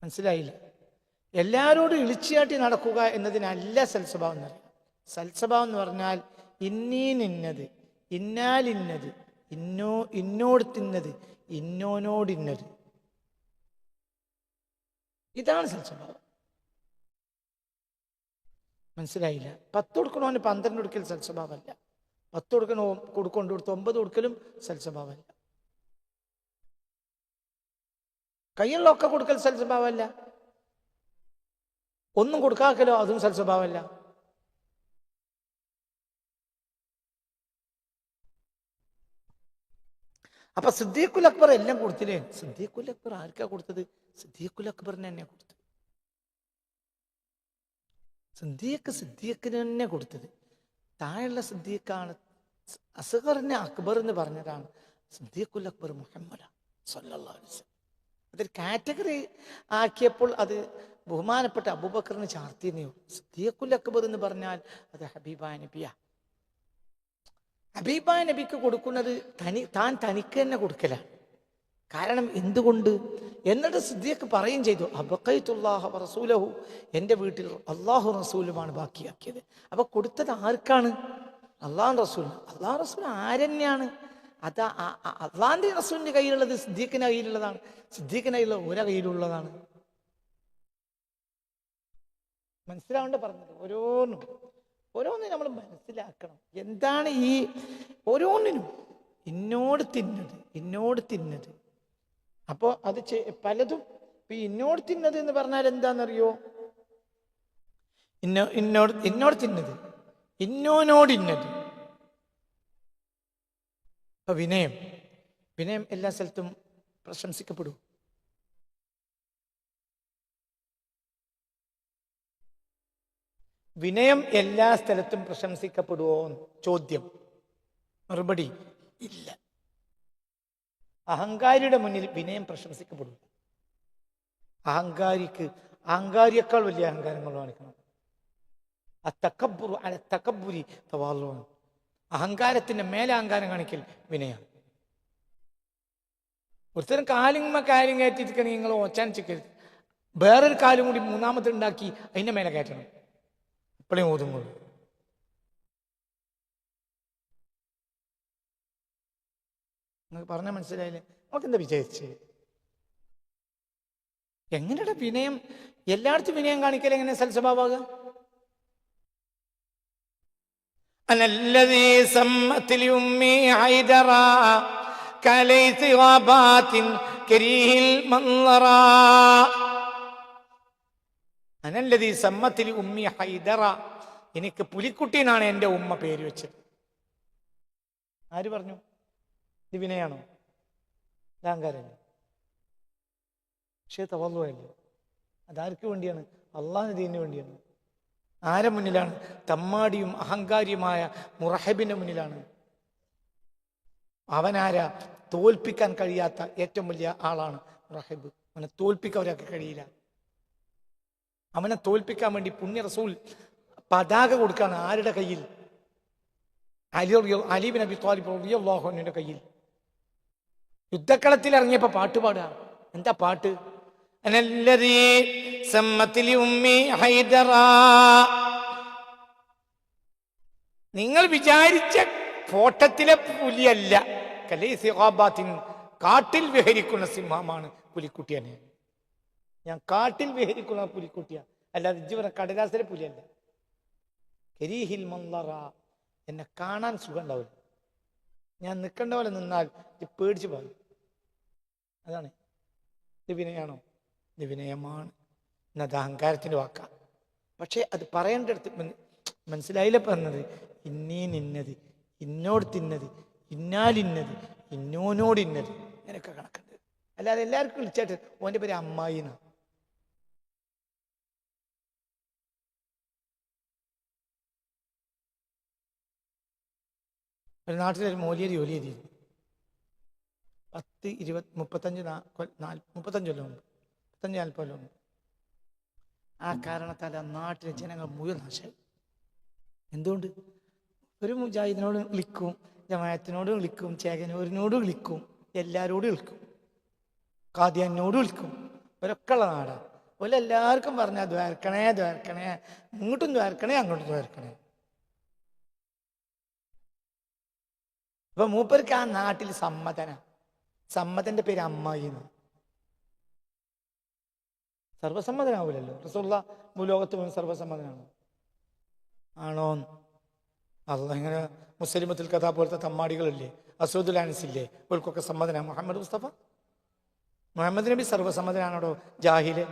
മനസ്സിലായില്ല? എല്ലാവരോടും ഇളിച്ചിയാട്ടി നടക്കുക എന്നതിനല്ല സൽസ്വഭാവം എന്ന് പറയുക. സൽസ്വഭാവം എന്ന് പറഞ്ഞാൽ ഇന്നത്, ഇന്നാലിന്നത്, ഇന്നോടത്തിന്നത്, ഇന്നോനോടിന്നത്, ഇതാണ് സൽസ്വഭാവം. മനസ്സിലായില്ല? 10 കൊടുക്കണോന് 12 കൊടുക്കൽ സൽസ്വഭാവമല്ല. 10 കൊടുക്കൊണ്ട് 9 കൊടുക്കലും സൽസ്വഭാവമല്ല. കയ്യുള്ളൊക്കെ കൊടുക്കൽ സൽസ്വഭാവമല്ല. ഒന്നും കൊടുക്കാക്കലോ അതും സൽസ്വഭാവമല്ല. അപ്പൊ സിദ്ദീഖുൽ അക്ബർ എല്ലാം കൊടുത്തില്ലേ? സിദ്ദീഖുൽ അക്ബർ ആർക്കാ കൊടുത്തത്? സിദ്ദീഖുൽ അക്ബറിന് തന്നെ കൊടുത്തത്. സിദ്ദീഖിന് തന്നെ കൊടുത്തത്. താഴെയുള്ള സിദ്ദീഖാണ്. അസ്ഗറിനെ അക്ബർ എന്ന് പറഞ്ഞതാണ് സിദ്ദീഖുൽ അക്ബർ മുഹമ്മദ് സല്ലല്ലാഹു അലൈഹി വസല്ലം. അതൊരു കാറ്റഗറി ആക്കിയപ്പോൾ അത് ബഹുമാനപ്പെട്ട അബൂബക്കറിന് ചാർത്തിയെന്നേ ഉള്ളൂ. സിദ്ദീഖുൽ അക്ബർ എന്ന് പറഞ്ഞാൽ അത് ഹബീബായ നബിയാ. ഹബീബായ നബിക്ക് കൊടുക്കുന്നത് താൻ തനിക്ക് തന്നെ കൊടുക്കലാണ്. കാരണം എന്തുകൊണ്ട്? എന്നിട്ട് സിദ്ദീഖ് പറയുകയും ചെയ്തു, അബഖൈതുല്ലാഹ വറസൂലഹു, എൻ്റെ വീട്ടിൽ അള്ളാഹു റസൂലുമാണ് ബാക്കിയാക്കിയത്. അപ്പൊ കൊടുത്തത് ആർക്കാണ്? അള്ളാഹു റസൂൽ. അള്ളാഹു റസൂൽ ആരെന്നെയാണ്? അത് അള്ളാഹിന്റെ റസൂലിന്റെ കയ്യിലുള്ളത് സിദ്ദീഖിന്റെ കയ്യിലുള്ളതാണ്. സിദ്ദീഖിന്റെ കയ്യിലുള്ള ഓരോ കയ്യിലുള്ളതാണ്. മനസ്സിലാവേണ്ട പറഞ്ഞത്. ഓരോന്നും നമ്മൾ മനസ്സിലാക്കണം. എന്താണ് ഈ ഓരോന്നിനും ഇന്നോട് തിന്നത്. അപ്പോ അത് പലതും ഇപ്പൊ ഇന്നോട് തിന്നത് എന്ന് പറഞ്ഞാൽ എന്താണെന്നറിയോ? ഇന്നോട് തിന്നത്, ഇന്നോനോടിന്നത്. അപ്പൊ വിനയം എല്ലാ സ്ഥലത്തും പ്രശംസിക്കപ്പെടും. വിനയം എല്ലാ സ്ഥലത്തും പ്രശംസിക്കപ്പെടുവോ? ചോദ്യം. മറുപടി ഇല്ല. അഹങ്കാരിയുടെ മുന്നിൽ വിനയം പ്രശംസിക്കപ്പെടും. അഹങ്കാരിയേക്കാൾ വലിയ അഹങ്കാരങ്ങൾ കാണിക്കണം. തകബ്ബുരി തവാളുവാണ്. അഹങ്കാരത്തിന്റെ മേലെ അഹങ്കാരം കാണിക്കൽ വിനയാണ്. ഒരുത്തരം കാര്യം കയറ്റിയിരിക്കണമെങ്കിൽ നിങ്ങൾ ഓച്ചാനിച്ചിക്കരുത്. വേറൊരു കാലും കൂടി മൂന്നാമത്തെ ഉണ്ടാക്കി അതിന്റെ മേലെ കയറ്റണം. ഇപ്പോഴേ ഓതുമ്പോൾ നിങ്ങൾക്ക് പറഞ്ഞാൽ മനസ്സിലായില്ലേ? നമുക്കെന്താ വിചാരിച്ച്? എങ്ങനെയുടെ വിനയം? എല്ലായിടത്തും വിനയം കാണിക്കൽ എങ്ങനെ സൽസ്വഭാവമാകുക? അനല്ലദീ സമ്മത്തിൽ ഉമ്മി ഹൈദറ കലൈസി ഗാബാത്തിൻ കരീഹിൽ മൻളറ. അനല്ലദീ സമ്മത്തിൽ ഉമ്മി ഹൈദറ, എനിക്ക് പുലിക്കുട്ടീനാണ് എൻ്റെ ഉമ്മ പേര് വെച്ചത്. ആര് പറഞ്ഞു? ഇത് വിനയാണോ? അഹങ്കാരല്ലേ? പക്ഷേ തവള്ളുവല്ലേ? അതാർക്ക് വേണ്ടിയാണ്? അള്ളാഹുവിന്റെ ദീനിന് വേണ്ടിയാണ്. ആരെ മുന്നിലാണ്? തമ്മാടിയും അഹങ്കാരിയുമായ മുറഹബിന്റെ മുന്നിലാണ്. അവനാരാ? തോൽപ്പിക്കാൻ കഴിയാത്ത ഏറ്റവും വലിയ ആളാണ് മുറഹബ്. അവനെ തോൽപ്പിക്കാൻ ഒരാൾക്ക് കഴിയില്ല. അവനെ തോൽപ്പിക്കാൻ വേണ്ടി പുണ്യ റസൂൽ പതാക കൊടുക്കാണ്. ആരുടെ കയ്യിൽ? അലി ബിൻ അബി ത്വാലിബ് റളിയല്ലാഹു അൻഹുവിന്റെ കയ്യിൽ. യുദ്ധക്കളത്തിൽ ഇറങ്ങിയപ്പോ പാട്ട് പാടുക. എന്താ പാട്ട്? അനല്ലദീ സമ്മത്തിൽ ഉമ്മി ഹൈദറ. നിങ്ങൾ വിചാരിച്ച ഫോട്ടത്തിലെ പുലിയല്ല. കലൈസി ഗാബാത്തിൻ, കാട്ടിൽ വിഹരിക്കുന്ന സിംഹമാണ് പുലിക്കുട്ടിയാണ്. ഞാൻ കാട്ടിൽ വിഹരിക്കുന്ന പുലിക്കുട്ടിയാണ്, അല്ലാതെ ഇജ്ജ് കടലാസിലെ പുലിയല്ല. കരീഹിൽ മൻളറ, എന്നെ കാണാൻ സുഖം ഉണ്ടാവില്ല. ഞാൻ നിൽക്കേണ്ട പോലെ നിന്നാൽ പേടിച്ചു പോകും. അതാണ്. ഇത് വിനയാണോ? ഇത് വിനയമാണ്. എന്നത് അഹങ്കാരത്തിന്റെ വാക്കാണ്. പക്ഷെ അത് പറയേണ്ടടുത്ത് മനസ്സിലായില്ല പറഞ്ഞത്. ഇന്നത്, ഇന്നോട് തിന്നത്, ഇന്നാലിന്നത്, ഇന്നോനോടിന്നത്, അങ്ങനെയൊക്കെ കണക്കുണ്ട്. അല്ലാതെ എല്ലാവർക്കും വിളിച്ചായിട്ട് ഓൻ്റെ പേര് അമ്മായിന്നാ. ഒരു നാട്ടിലൊരു മൂലിയരി ജോലി ചെയ്തിരുന്നു. 10, 20, 35 കൊല്ലം മുമ്പ്, 35-40 കൊല്ലം മുമ്പ്. ആ കാരണത്താൽ ആ നാട്ടിലെ ജനങ്ങൾ മുഴുവൻ നാശമായി. എന്തുകൊണ്ട്? ഒരു മുജാഹിദിനോട് വിളിക്കും, ജമാഅത്തിനോട് വിളിക്കും, ചേകനൂരിനോട് വിളിക്കും, എല്ലാവരോടും വിളിക്കും, ഖാദിയാനോട് വിളിക്കും. ഒരൊക്കെ ഉള്ള നാടാണ്. എല്ലാവർക്കും പറഞ്ഞാൽ ദ്വാരക്കണേ ദ്വാരക്കണേ, ഇങ്ങോട്ടും ദ്വാരക്കണേ അങ്ങോട്ടും ദ്വാരക്കണേ. അപ്പൊ മൂപ്പർക്ക് ആ നാട്ടിൽ സമ്മതന്റെ പേര് അമ്മായി. സർവസമ്മതനാവൂലല്ലോ. റസൂലുള്ളാ ഭൂലോകത്ത് മുഴുവൻ സർവസമ്മതനാണ് ആണോ? അള്ളാഹ് ഇങ്ങനെ മുസ്ലിമത്തുൽ കഥ പോലത്തെ തമ്മാടികളില്ലേ, അസൂദുൽ അനസില്ലേ, ഓൽക്കൊക്കെ സമ്മതനാണ്. മുഹമ്മദ് നബി സർവസമ്മതനാണോ? ജാഹില്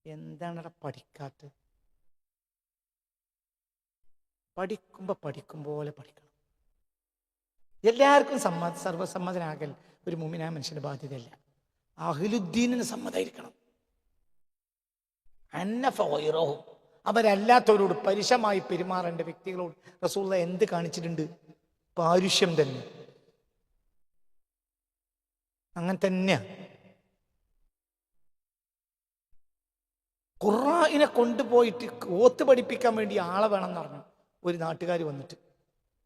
എന്താണ് പഠിക്കാത്ത? പഠിക്കും പോലെ പഠിക്കണം. എല്ലാവർക്കും സർവസമ്മതനാകൽ ഒരു മുഅ്മിനായ മനുഷ്യന്റെ ബാധ്യതയല്ല. അഹ്ലുദ്ദീനിന് സമ്മതമായിരിക്കണം. അവരല്ലാത്തവരോട് പരുഷമായി പെരുമാറേണ്ട വ്യക്തികളോട് റസൂലുള്ളാഹി എന്ത് കാണിച്ചിട്ടുണ്ട്? പാരുഷ്യം തന്നെ. അങ്ങനെ തന്നെയാ. ഖുർആനെ കൊണ്ടുപോയിട്ട് ഓത്ത് പഠിപ്പിക്കാൻ വേണ്ടി ആളെ വേണമെന്ന് പറഞ്ഞു ഒരു നാട്ടുകാർ വന്നിട്ട്.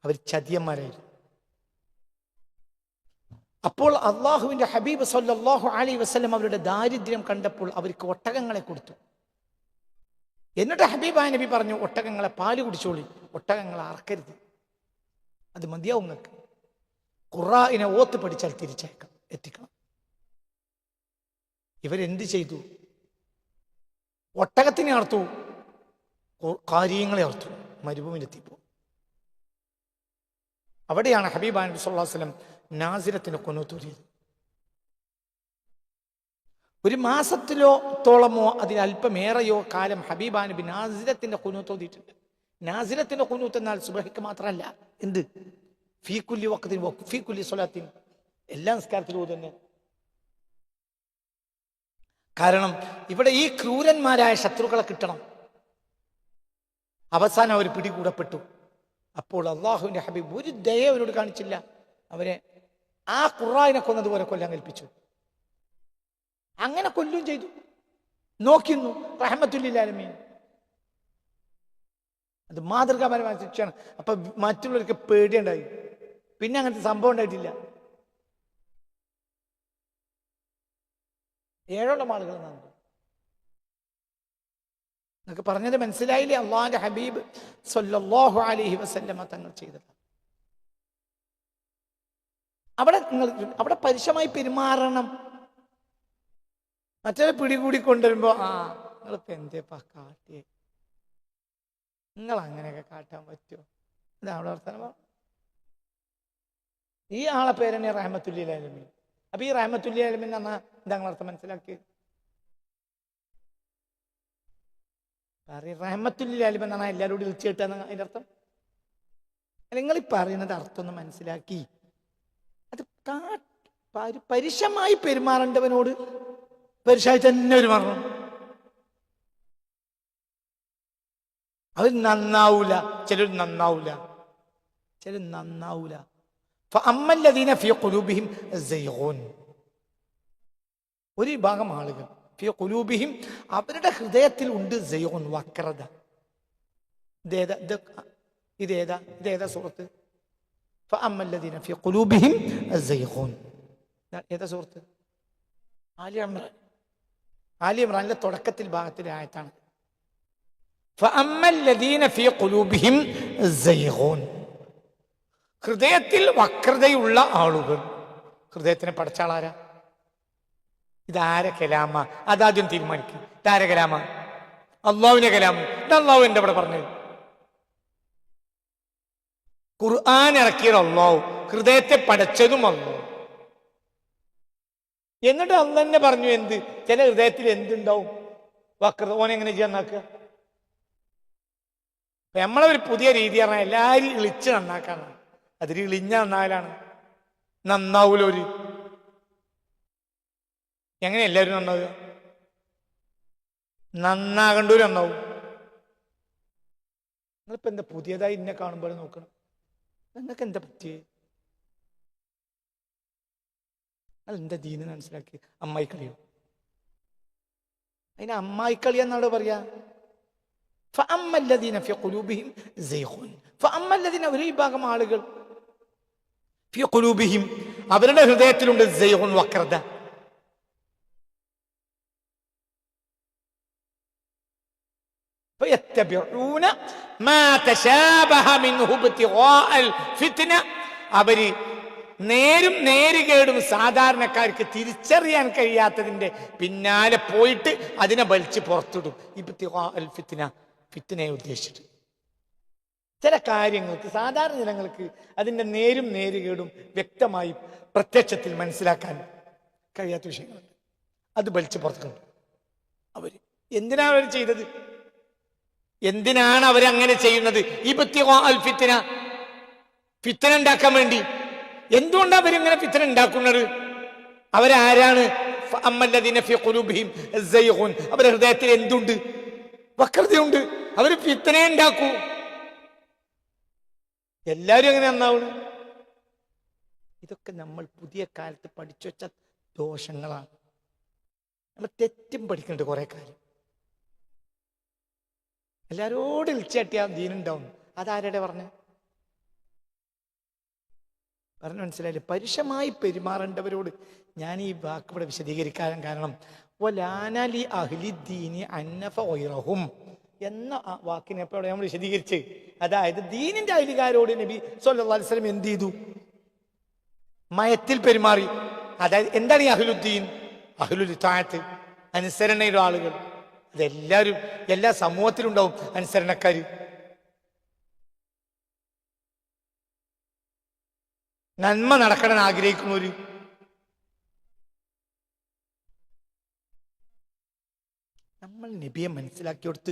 അവർ ചതിയന്മാരായിരുന്നു. അപ്പോൾ അള്ളാഹുവിന്റെ ഹബീബ് സല്ലല്ലാഹു അലൈഹി വസല്ലം അവരുടെ ദാരിദ്ര്യം കണ്ടപ്പോൾ അവർക്ക് ഒട്ടകങ്ങളെ കൊടുത്തു. എന്നിട്ട് ഹബീബായ നബി പറഞ്ഞു, ഒട്ടകങ്ങളെ പാല് കുടിച്ചോളി, ഒട്ടകങ്ങളെ അറക്കരുത്, അത് മതിയാവും നിങ്ങൾക്ക്. ഖുർആനെ ഓത്ത് പഠിച്ചാൽ എത്തിക്കണം. ഇവരെന്ത് ചെയ്തു? ഒട്ടകത്തിനെ അർത്തു, കാര്യങ്ങളെ അർത്തു, മരുഭൂമിയിലെത്തിപ്പോ. അവിടെയാണ് ഹബീബായ നബി സല്ലല്ലാഹു അലൈഹി വസല്ലം നാസിരത്തിന് ഖുനൂത്ത്. ഒരു മാസത്തോളമോ അതിലല്പമേറെയോ കാലം ഹബീബാ നബി നാസിരത്തിന്റെ ഖുനൂത്ത് ഓതിയിട്ടുണ്ട്. നാസിരത്തിന്റെ ഖുനൂത്ത് എന്നാൽ സുബ്ഹിക്ക് മാത്രമല്ല, എന്ത് ഫീ കുല്ലി വഖ്തിൻ ഫീ കുല്ലി സ്വലാത്തിൻ, എല്ലാ നിസ്കാരത്തിലും തന്നെ. കാരണം ഇവിടെ ഈ ക്രൂരന്മാരായ ശത്രുക്കളെ കിട്ടണം. അവസാനം അവർ പിടികൂടപ്പെട്ടു. അപ്പോൾ അള്ളാഹുവിന്റെ ഹബീബ് ഒരു ദയ അവരോട് കാണിച്ചില്ല. അവരെ ആ ഖുർആനെ കൊന്നതുപോലെ കൊല്ലാൻ കൽപ്പിച്ചു. അങ്ങനെ കൊല്ലും ചെയ്തു. നോക്കുന്നു റഹ്മത്തുൽ ലിൽ ആലമീൻ. അത് മാതൃകാപരമായ ശിക്ഷയാണ്. അപ്പൊ മറ്റുള്ളവർക്ക് പേടിയുണ്ടായി. പിന്നെ അങ്ങനത്തെ സംഭവം ഉണ്ടായിട്ടില്ല. 7 ആളുകൾ നന്നു. എന്നൊക്കെ പറഞ്ഞത് മനസ്സിലായില്ലേ? അള്ളാഹുവിന്റെ ഹബീബ് സല്ലല്ലാഹു അലൈഹി വസല്ലമ തങ്ങൾ ചെയ്തത്. അവിടെ പരുഷമായി പെരുമാറണം. മറ്റേ പിടികൂടി കൊണ്ടുവരുമ്പോ നിങ്ങളിപ്പോ എന്തേപ്പാ കാട്ടിയേ, നിങ്ങൾ അങ്ങനെയൊക്കെ കാട്ടാൻ പറ്റുമോ? ഇതാണ് വർത്തമാനം. ഈ ആളെ പേരെന്നെ റഹ്മത്തുൽ ലിൽ ആലമീൻ. അപ്പൊ ഈ റഹ്മത്തുൽ ലിൽ ആലമീൻ എന്ന് പറഞ്ഞാൽ എന്താ അർത്ഥം മനസ്സിലാക്കിയത്? റഹ്മത്തുൽ ലിൽ ആലമീൻ എന്ന് പറഞ്ഞാൽ എല്ലാവരോടും വിളിച്ചു കിട്ടാന്ന് അതിന്റെ അർത്ഥം. നിങ്ങൾ ഈ പറയുന്നത് അർത്ഥം ഒന്ന് മനസ്സിലാക്കി. അത് പരുഷമായി പെരുമാറേണ്ടവനോട് പരുഷായി തന്നെ പെരുമാറണം. അവർ നന്നാവൂല, ചിലർ നന്നാവൂല. ഫഅമ്മല്ലദീന ഫീ ഖുലൂബിഹിം സൈഗൂൻ, ഒരു വിഭാഗം ആളുകൾ ഫീ ഖുലൂബിഹിം, അവരുടെ ഹൃദയത്തിൽ ഉണ്ട് സൈഗൂൻ, വക്രത. ഇതേതാ സൂറത്ത്? ഫഅമ്മല്ലദീന ഫീ ഖുലൂബിഹിം സൈഗൂൻ. ഏതാ സൂറത്ത്? ആലി ഇമ്രാനിലെ തുടക്കത്തിൽ ഭാഗത്തിലെ ആയത്താണ്. ഫഅമ്മല്ലദീന ഫീ ഖുലൂബിഹിം സൈഗൂൻ, ഹൃദയത്തിൽ വക്രതയുള്ള ആളുകൾ. ഹൃദയത്തിനെ പടച്ചാളാരാ? ഇതാരെ കലാമ? അതാദ്യം തീരുമാനിക്കും. ഇതാരെ കലാമ? അള്ളാഹുവിന്റെ കലാമ. ഇത് അള്ളാഹു എന്റെ അവിടെ പറഞ്ഞത്. ഖുർആൻ ഇറക്കിയത് അള്ളാഹു, ഹൃദയത്തെ പടച്ചതും അള്ളാഹു. എന്നിട്ട് അള്ളാഹ് തന്നെ പറഞ്ഞു എന്ത്? ചില ഹൃദയത്തിൽ എന്തുണ്ടാവും? വക്രത. ഓനെങ്ങനെ ചെയ്യാന്നാക്കുക? നമ്മളെ ഒരു പുതിയ രീതി പറഞ്ഞാൽ എല്ലാവരും ഇളിച്ച് നന്നാക്കാനാണ്. അതിൽ ഇളിഞ്ഞ നന്നായാലാണ് നന്നാവൂല. എങ്ങനെ എല്ലാവരും നന്നാവുക? നന്നാകണ്ടവര് നന്നാവും. നിങ്ങളിപ്പോ എന്താ പുതിയതായി ഇന്നെ കാണുമ്പോൾ നോക്കണം? നിങ്ങൾക്ക് എന്താ പറ്റിയേ? അതെന്താ ദീന് മനസ്സിലാക്കി? അമ്മായിക്കളിയോ? അതിന് അമ്മായിക്കളി എന്നാണ് പറയാ. ഫഅമ്മല്ലദീന ഫീ ഖുലൂബിഹിം സൈഗൂൻ, ഫഅമ്മല്ലദീന, ഒരു വിഭാഗം ആളുകൾ ഫീ ഖുലൂബിഹിം, അവരുടെ ഹൃദയത്തിലുണ്ട് സൈഗൂൻ, വക്രത. فيتبعون ما تشابه منه ابتغاء الفتنة. അവര് നേരും നേരുകേടും സാധാരണക്കാർക്ക് തിരിച്ചറിയാൻ കഴിയാത്തതിന്റെ പിന്നാലെ പോയിട്ട് അതിനെ വലിച്ച് പുറത്തിടും. ഇബ്തിഗാഅൽ ഫിത്ന, ഫിത്നയെ ഉദ്ദേശിച്ചിട്ട്. ചില കാര്യങ്ങൾക്ക് സാധാരണ ജനങ്ങൾക്ക് അതിന്റെ നേരും നേരുകേടും വ്യക്തമായി പ്രത്യക്ഷത്തിൽ മനസ്സിലാക്കാൻ കഴിയാത്ത വിഷയങ്ങളുണ്ട്. അത് വലിച്ചു പുറത്തുണ്ട്. അവര് എന്തിനാണ് അവർ ചെയ്തത്? എന്തിനാണ് അവരങ്ങനെ ചെയ്യുന്നത്? ഇബ്തിഗാഅൽ ഫിത്ന, ഫിത്ന ഉണ്ടാക്കാൻ വേണ്ടി. എന്തുകൊണ്ടാണ് അവരിങ്ങനെ ഫിത്ന ഉണ്ടാക്കുന്നത്? അവരാരാണ്? ഫഅമ്മല്ലദീന ഫീ ഖുലൂബിഹിം സൈഗുൻ, അവരുടെ ഹൃദയത്തിൽ എന്തുണ്ട്? വക്രതയുണ്ട്. അവർ ഫിത്ന ഉണ്ടാക്കൂ. എല്ലാവരും എങ്ങനെ നന്നാവണം? ഇതൊക്കെ നമ്മൾ പുതിയ കാലത്ത് പഠിച്ചു വെച്ച ദോഷങ്ങളാണ്. നമ്മൾ തെറ്റും പഠിക്കുന്നുണ്ട് കുറെ കാര്യം. എല്ലാരോടും ഇളിച്ചാട്ടിയാൽ ദീനുണ്ടാവും. അതാരുടെ പറഞ്ഞു മനസ്സിലായില്ലേ? പരുഷമായി പെരുമാറേണ്ടവരോട് ഞാൻ ഈ വാക്ക് ഇവിടെ വിശദീകരിക്കാൻ കാരണം വലാനലി അഹ്ലി ദീനി അന്നഫ ഗൈറഹും എന്ന വാക്കിനെ ഇപ്പോൾ നമ്മൾ വിശദീകരിച്ച്, അതായത് ദീനിന്റെ അയലുകാരോട് നബി സല്ലല്ലാഹു അലൈഹി വസല്ലം എന്ത് ചെയ്തു? മയത്തിൽ പെരുമാറി. അതായത് എന്താണ് ഈ അഹ്ലുദ്ദീൻ? അഹ്ലുൽ ഇതാഅത്ത്, അനുസരണയുടെ ആളുകൾ. അതെല്ലാവരും, എല്ലാ സമൂഹത്തിലും ഉണ്ടാവും അനുസരണക്കാര്. നന്മ നടക്കണം ആഗ്രഹിക്കുന്നവര്. നമ്മൾ നബിയെ മനസ്സിലാക്കി കൊടുത്ത്